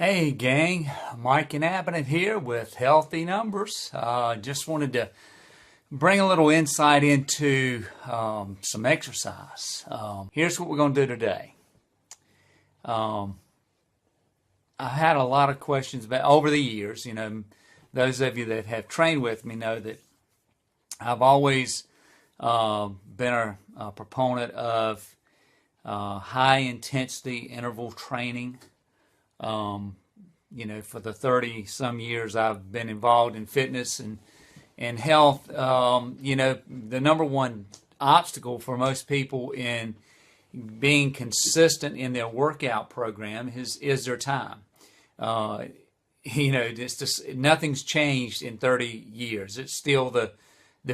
Hey gang, Mike and Abbott here with Healthy Numbers. Just wanted to bring a little insight into some exercise. Here's what we're going to do today. I had a lot of questions about over the years. Those of you that have trained with me know that I've always been a proponent of high intensity interval training. For the 30 some years I've been involved in fitness and health, the number one obstacle for most people in being consistent in their workout program is their time. It's just, nothing's changed in 30 years. It's still the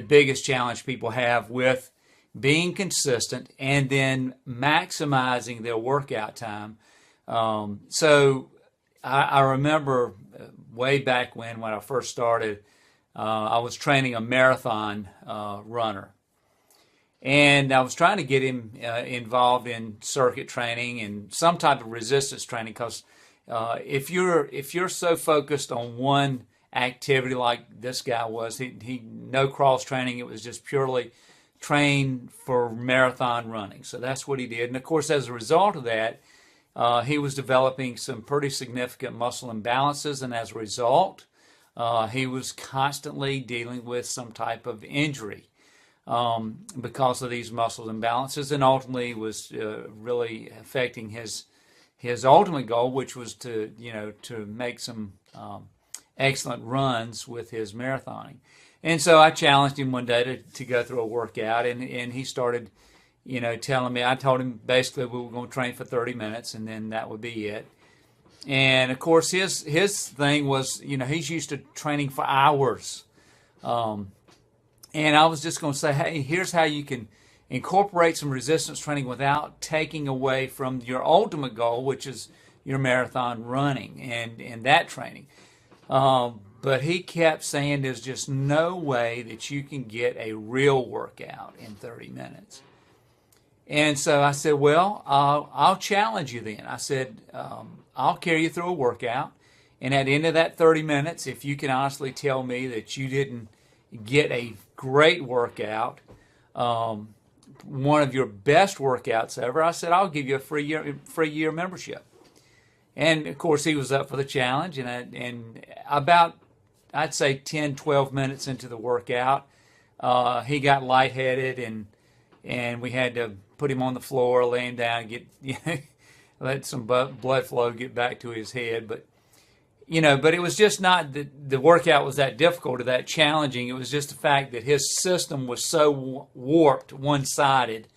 biggest challenge people have with being consistent and then maximizing their workout time. So I remember way back when I first started, I was training a marathon runner. And I was trying to get him involved in circuit training and some type of resistance training, because if you're so focused on one activity like this guy was, he no cross training, it was just purely train for marathon running. So that's what he did. And of course, as a result of that, he was developing some pretty significant muscle imbalances, and as a result, he was constantly dealing with some type of injury because of these muscle imbalances, and ultimately was really affecting his ultimate goal, which was to make some excellent runs with his marathoning. And so I challenged him one day to go through a workout, and he started telling me. I told him basically we were going to train for 30 minutes and then that would be it. And of course his thing was, he's used to training for hours. And I was just going to say, hey, here's how you can incorporate some resistance training without taking away from your ultimate goal, which is your marathon running and that training. But he kept saying there's just no way that you can get a real workout in 30 minutes. And so I said, well, I'll challenge you then. I said, I'll carry you through a workout. And at the end of that 30 minutes, if you can honestly tell me that you didn't get a great workout, one of your best workouts ever, I said, I'll give you a free year membership. And of course, he was up for the challenge. And about, I'd say 10, 12 minutes into the workout, he got lightheaded and we had to put him on the floor, lay him down, let some blood flow get back to his head. But it was just not that the workout was that difficult or that challenging. It was just the fact that his system was so warped, one-sided,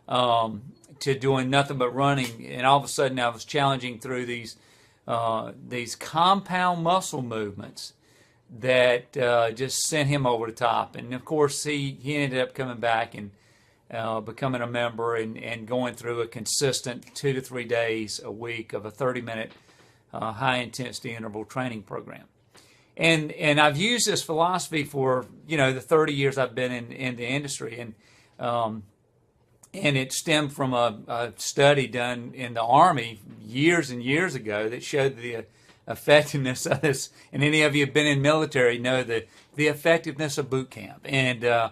to doing nothing but running. And all of a sudden, I was challenging through these compound muscle movements that just sent him over the top. And of course, he ended up coming back and becoming a member and going through a consistent 2 to 3 days a week of a 30-minute high-intensity interval training program. And I've used this philosophy for the 30 years I've been in the industry, and it stemmed from a study done in the Army years and years ago that showed the effectiveness of this. And any of you have been in military know the effectiveness of boot camp. And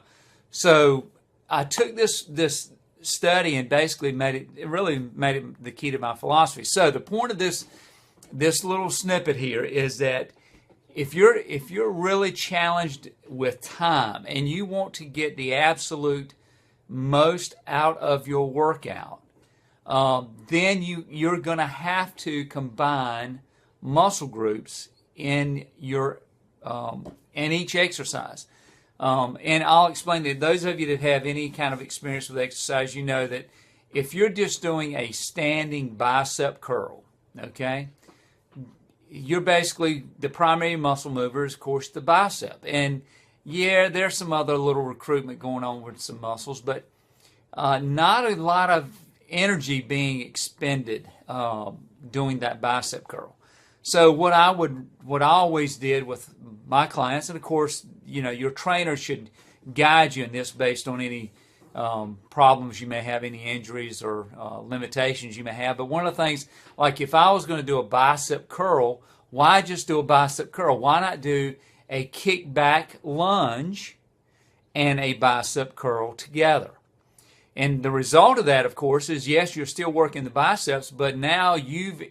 so I took this study and basically made it the key to my philosophy. So the point of this little snippet here is that if you're really challenged with time and you want to get the absolute most out of your workout, then you're going to have to combine muscle groups in each exercise. And I'll explain that those of you that have any kind of experience with exercise, you know that if you're just doing a standing bicep curl, okay, you're basically, the primary muscle mover is, of course, the bicep. And yeah, there's some other little recruitment going on with some muscles, but not a lot of energy being expended doing that bicep curl. So what I always did with my clients, and of course, your trainer should guide you in this based on any problems you may have, any injuries or limitations you may have. But one of the things, like if I was going to do a bicep curl, why just do a bicep curl? Why not do a kickback lunge and a bicep curl together? And the result of that, of course, is yes, you're still working the biceps, but now you've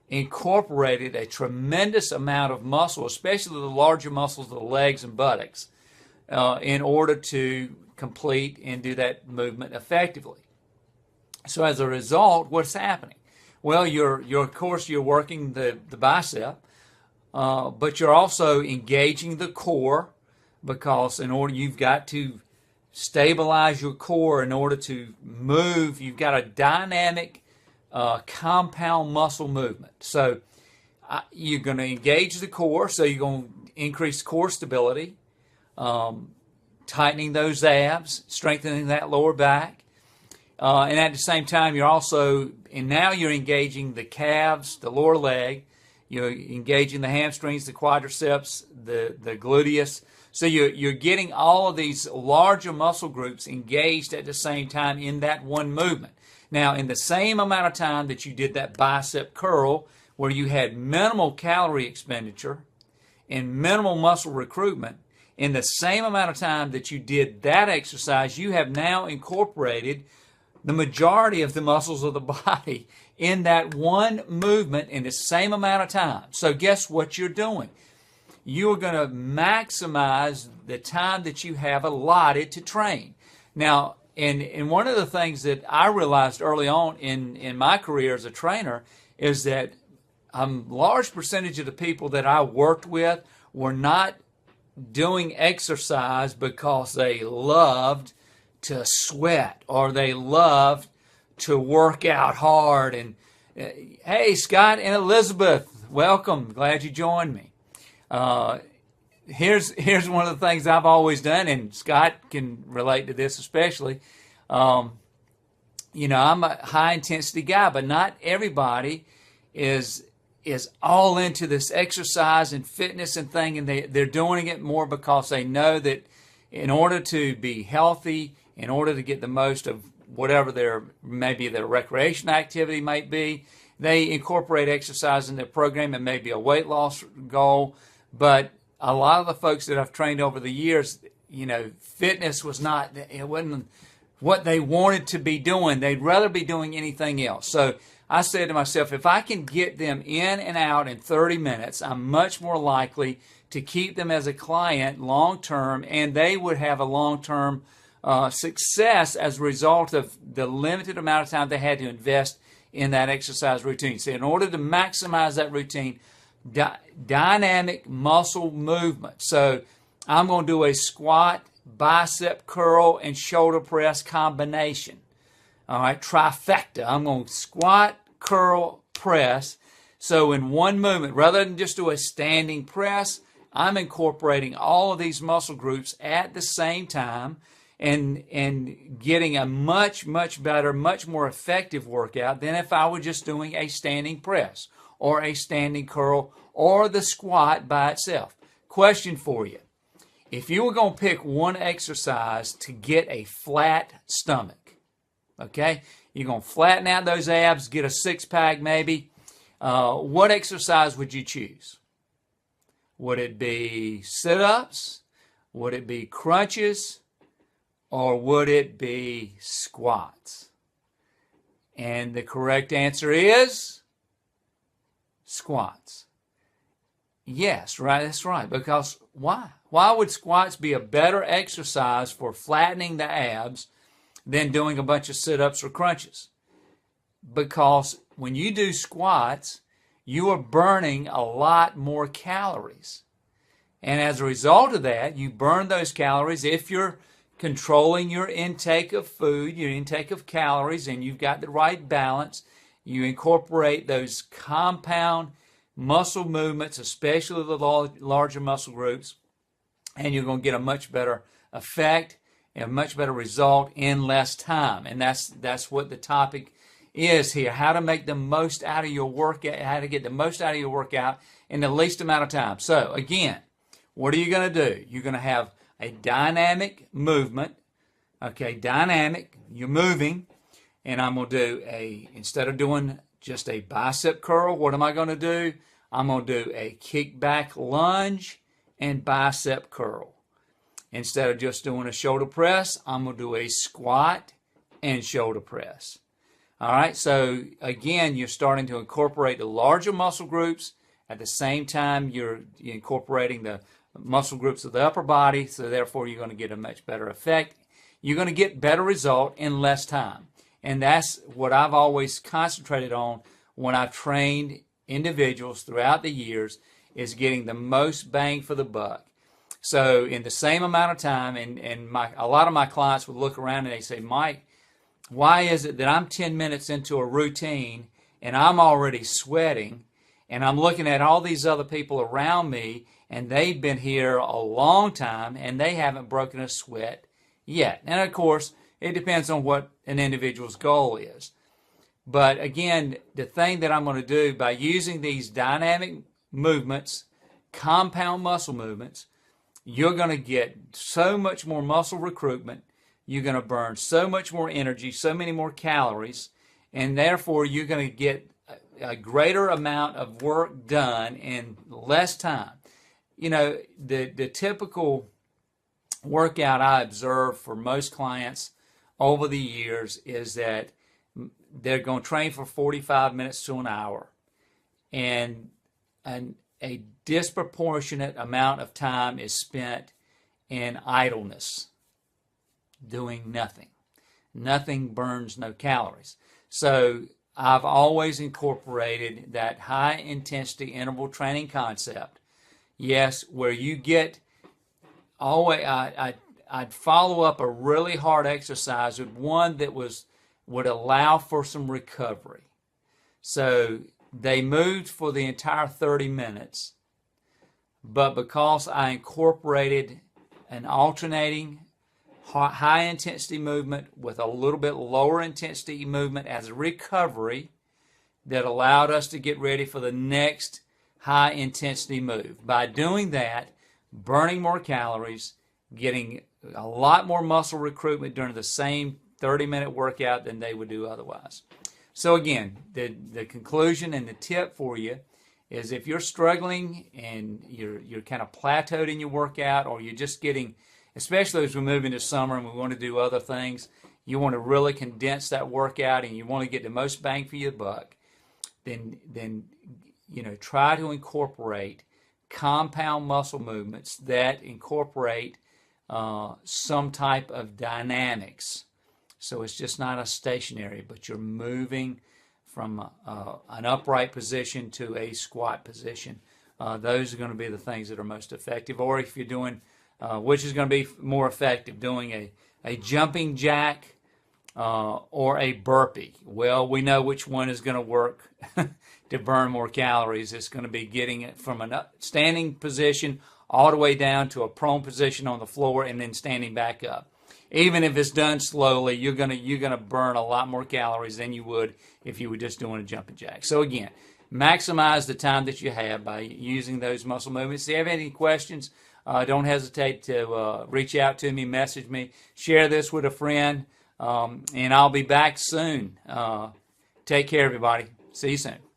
incorporated a tremendous amount of muscle, especially the larger muscles of the legs and buttocks, in order to complete and do that movement effectively. So as a result, what's happening? Well, of course, you're working the bicep, but you're also engaging the core, because you've got to stabilize your core in order to move. You've got a dynamic compound muscle movement. So you're going to engage the core, so you're going to increase core stability, tightening those abs, strengthening that lower back. And at the same time, now you're engaging the calves, the lower leg, you're engaging the hamstrings, the quadriceps, the gluteus. So you're getting all of these larger muscle groups engaged at the same time in that one movement. Now, in the same amount of time that you did that bicep curl, where you had minimal calorie expenditure and minimal muscle recruitment, in the same amount of time that you did that exercise, you have now incorporated the majority of the muscles of the body in that one movement in the same amount of time. So guess what you're doing? You are going to maximize the time that you have allotted to train. Now, and one of the things that I realized early on in my career as a trainer is that a large percentage of the people that I worked with were not doing exercise because they loved to sweat or they loved to work out hard. And hey, Scott and Elizabeth, welcome. Glad you joined me. Here's one of the things I've always done, and Scott can relate to this especially. I'm a high intensity guy, but not everybody is all into this exercise and fitness and thing, and they're doing it more because they know that in order to be healthy, in order to get the most of whatever their recreation activity might be, they incorporate exercise in their program. It may be a weight loss goal, but a lot of the folks that I've trained over the years, fitness wasn't what they wanted to be doing. They'd rather be doing anything else. So I said to myself, if I can get them in and out in 30 minutes, I'm much more likely to keep them as a client long term, and they would have a long-term success as a result of the limited amount of time they had to invest in that exercise routine. So in order to maximize that routine, dynamic muscle movement. So I'm going to do a squat, bicep curl, and shoulder press combination. All right, trifecta. I'm going to squat, curl, press. So in one movement, rather than just do a standing press, I'm incorporating all of these muscle groups at the same time and getting a much, much better, much more effective workout than if I were just doing a standing press or a standing curl or the squat by itself. Question for you. If you were going to pick one exercise to get a flat stomach, okay, you're going to flatten out those abs, get a six-pack maybe, what exercise would you choose? Would it be sit-ups? Would it be crunches? Or would it be squats? And the correct answer is squats. Yes, right, that's right. Because why? Why would squats be a better exercise for flattening the abs than doing a bunch of sit-ups or crunches? Because when you do squats, you are burning a lot more calories. And as a result of that, you burn those calories if you're controlling your intake of food, your intake of calories, and you've got the right balance. You incorporate those compound muscle movements, especially the larger muscle groups, and you're going to get a much better effect and a much better result in less time. And that's what the topic is here: how to make the most out of your workout, how to get the most out of your workout in the least amount of time. So again, what are you going to do? You're going to have a dynamic movement, Okay, dynamic, you're moving, and I'm going to do instead of doing just a bicep curl, what am I going to do? I'm going to do a kickback lunge and bicep curl. Instead of just doing a shoulder press, I'm going to do a squat and shoulder press. All right, so again, you're starting to incorporate the larger muscle groups. At the same time, you're incorporating the muscle groups of the upper body, so therefore you're going to get a much better effect. You're going to get better result in less time. And that's what I've always concentrated on when I've trained individuals throughout the years, is getting the most bang for the buck. So in the same amount of time, and a lot of my clients would look around and they say, Mike, why is it that I'm 10 minutes into a routine and I'm already sweating, and I'm looking at all these other people around me and they've been here a long time and they haven't broken a sweat yet? And of course, it depends on what an individual's goal is. But again, the thing that I'm going to do by using these dynamic movements, compound muscle movements, you're going to get so much more muscle recruitment. You're going to burn so much more energy, so many more calories, and therefore you're going to get a greater amount of work done in less time. You know, the typical workout I observe for most clients over the years is that they're going to train for 45 minutes to an hour, and a disproportionate amount of time is spent in idleness, doing nothing. Nothing burns no calories. So I've always incorporated that high intensity interval training concept. Yes, where you get always, I'd follow up a really hard exercise with one that would allow for some recovery. So they moved for the entire 30 minutes, but because I incorporated an alternating high intensity movement with a little bit lower intensity movement as a recovery, that allowed us to get ready for the next high intensity move. By doing that, burning more calories, getting a lot more muscle recruitment during the same 30-minute workout than they would do otherwise. So again, the conclusion and the tip for you is, if you're struggling and you're kind of plateaued in your workout, or you're just getting, especially as we move into summer and we want to do other things, you want to really condense that workout and you want to get the most bang for your buck, then try to incorporate compound muscle movements that incorporate some type of dynamics. So it's just not a stationary, but you're moving from an upright position to a squat position. Those are going to be the things that are most effective. Or if you're doing, which is going to be more effective, doing a jumping jack or a burpee. Well, we know which one is going to work to burn more calories. It's going to be getting it from a standing position all the way down to a prone position on the floor and then standing back up. Even if it's done slowly, you're gonna burn a lot more calories than you would if you were just doing a jumping jack. So again, maximize the time that you have by using those muscle movements. If you have any questions, don't hesitate to reach out to me, message me, share this with a friend, and I'll be back soon. Take care, everybody. See you soon.